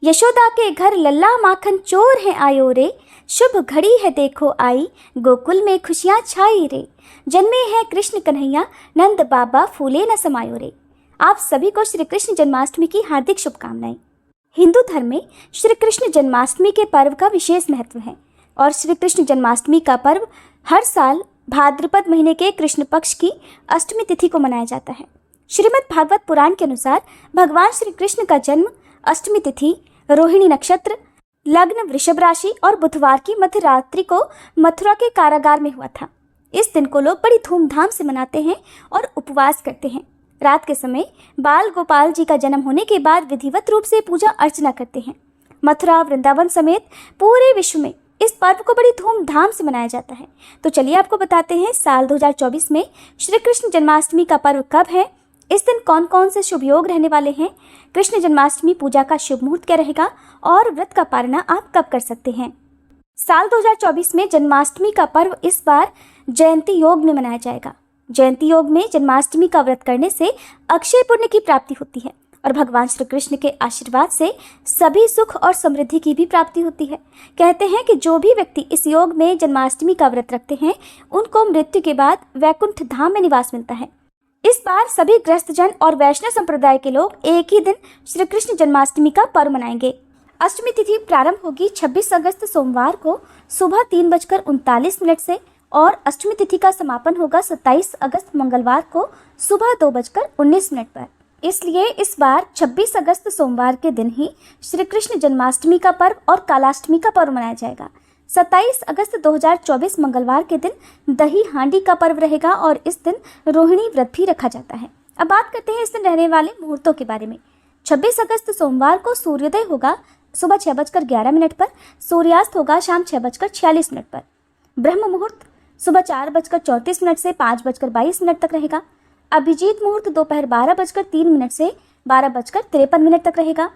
यशोदा के घर लल्ला माखन चोर है आयो रे, शुभ घड़ी है देखो आई, गोकुल में खुशियाँ छाई रे, जन्मे हैं कृष्ण कन्हैया, नंद बाबा फूले न समायो रे। आप सभी को श्री कृष्ण जन्माष्टमी की हार्दिक शुभकामनाएं। हिंदू धर्म में श्री कृष्ण जन्माष्टमी के पर्व का विशेष महत्व है और श्री कृष्ण जन्माष्टमी का पर्व हर साल भाद्रपद महीने के कृष्ण पक्ष की अष्टमी तिथि को मनाया जाता है। श्रीमद् भागवत पुराण के अनुसार भगवान श्री कृष्ण का जन्म अष्टमी तिथि, रोहिणी नक्षत्र, लग्न वृषभ राशि और बुधवार की मध्य रात्रि को मथुरा के कारागार में हुआ था। इस दिन को लोग बड़ी धूमधाम से मनाते हैं और उपवास करते हैं। रात के समय बाल गोपाल जी का जन्म होने के बाद विधिवत रूप से पूजा अर्चना करते हैं। मथुरा, वृंदावन समेत पूरे विश्व में इस पर्व को बड़ी धूमधाम से मनाया जाता है। तो चलिए आपको बताते हैं साल 2024 में श्री कृष्ण जन्माष्टमी का पर्व कब है, इस दिन कौन कौन से शुभ योग रहने वाले हैं, कृष्ण जन्माष्टमी पूजा का शुभ मुहूर्त क्या रहेगा और व्रत का पारणा आप कब कर सकते हैं। साल 2024 में जन्माष्टमी का पर्व इस बार जयंती योग में मनाया जाएगा। जयंती योग में जन्माष्टमी का व्रत करने से अक्षय पुण्य की प्राप्ति होती है और भगवान श्री कृष्ण के आशीर्वाद से सभी सुख और समृद्धि की भी प्राप्ति होती है। कहते हैं कि जो भी व्यक्ति इस योग में जन्माष्टमी का व्रत रखते हैं उनको मृत्यु के बाद वैकुंठ धाम में निवास मिलता है। इस बार सभी गृहस्थजन और वैष्णव संप्रदाय के लोग एक ही दिन श्री कृष्ण जन्माष्टमी का पर्व मनाएंगे। अष्टमी तिथि प्रारंभ होगी 26 अगस्त सोमवार को सुबह 3:39 से और अष्टमी तिथि का समापन होगा 27 अगस्त मंगलवार को सुबह 2:19 पर। इसलिए इस बार 26 अगस्त सोमवार के दिन ही श्री कृष्ण जन्माष्टमी का पर्व और कालाष्टमी का पर्व मनाया जाएगा। 27 अगस्त 2024 मंगलवार के दिन दही हांडी का पर्व रहेगा और इस दिन रोहिणी व्रत भी रखा जाता है। अब बात करते हैं इस दिन रहने वाले मुहूर्तों के बारे में। 26 अगस्त सोमवार को सूर्योदय होगा सुबह 6:11 पर, सूर्यास्त होगा शाम 6:46 पर। ब्रह्म मुहूर्त सुबह 4:34 से 5:22 तक रहेगा। अभिजीत मुहूर्त दोपहर 12:03 से 12:53 तक रहेगा।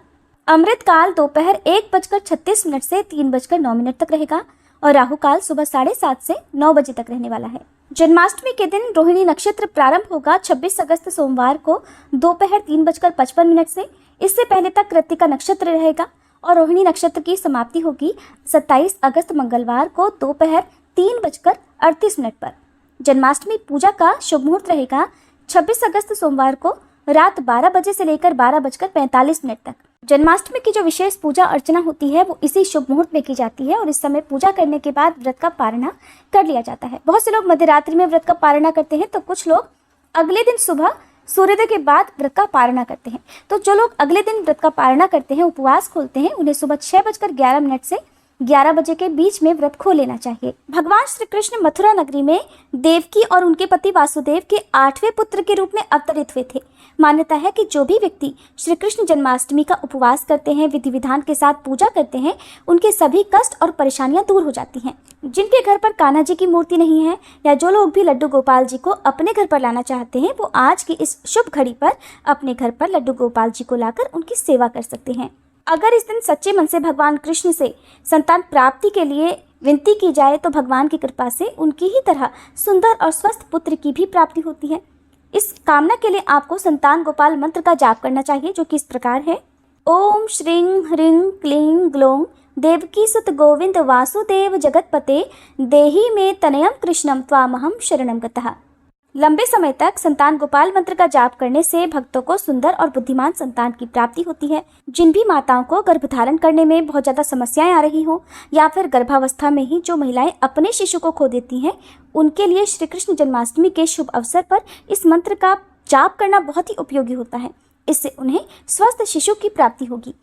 अमृत काल दोपहर 1:36 से 3:09 तक रहेगा और राहु काल सुबह 7:30 से 9 बजे तक रहने वाला है। जन्माष्टमी के दिन रोहिणी नक्षत्र प्रारंभ होगा 26 अगस्त सोमवार को दोपहर 3:55 से। इससे पहले तक कृत्तिका नक्षत्र रहेगा और रोहिणी नक्षत्र की समाप्ति होगी 27 अगस्त मंगलवार को दोपहर 3:38 पर। जन्माष्टमी पूजा का शुभ मुहूर्त रहेगा 26 अगस्त सोमवार को रात 12 बजे से लेकर 12:45 तक। जन्माष्टमी की जो विशेष पूजा अर्चना होती है वो इसी शुभ मुहूर्त में की जाती है और इस समय पूजा करने के बाद व्रत का पारणा कर लिया जाता है। बहुत से लोग मध्य रात्रि में व्रत का पारणा करते हैं तो कुछ लोग अगले दिन सुबह सूर्योदय के बाद व्रत का पारणा करते हैं। तो जो लोग अगले दिन व्रत का पारणा करते हैं, उपवास खोलते हैं, उन्हें सुबह 6:11 से 11 बजे के बीच में व्रत खो लेना चाहिए। भगवान श्री कृष्ण मथुरा नगरी में देवकी और उनके पति वासुदेव के 8वें पुत्र के रूप में अवतरित हुए थे। मान्यता है कि जो भी व्यक्ति श्री कृष्ण जन्माष्टमी का उपवास करते हैं, विधि विधान के साथ पूजा करते हैं, उनके सभी कष्ट और परेशानियां दूर हो जाती हैं। जिनके घर पर कान्हा जी की मूर्ति नहीं है या जो लोग भी लड्डू गोपाल जी को अपने घर पर लाना चाहते हैं, वो आज की इस शुभ घड़ी पर अपने घर पर लड्डू गोपाल जी को लाकर उनकी सेवा कर सकते हैं। अगर इस दिन सच्चे मन से भगवान कृष्ण से संतान प्राप्ति के लिए विनती की जाए तो भगवान की कृपा से उनकी ही तरह सुंदर और स्वस्थ पुत्र की भी प्राप्ति होती है। इस कामना के लिए आपको संतान गोपाल मंत्र का जाप करना चाहिए, जो कि इस प्रकार है। ओम श्रीं ह्रीं क्लीं ग्लौं देवकी सुत गोविंद वासुदेव जगतपते देहि में तनयम कृष्णम त्वामहम शरणम गतः। लंबे समय तक संतान गोपाल मंत्र का जाप करने से भक्तों को सुंदर और बुद्धिमान संतान की प्राप्ति होती है। जिन भी माताओं को गर्भधारण करने में बहुत ज़्यादा समस्याएं आ रही हो या फिर गर्भावस्था में ही जो महिलाएं अपने शिशु को खो देती हैं, उनके लिए श्री कृष्ण जन्माष्टमी के शुभ अवसर पर इस मंत्र का जाप करना बहुत ही उपयोगी होता है। इससे उन्हें स्वस्थ शिशु की प्राप्ति होगी।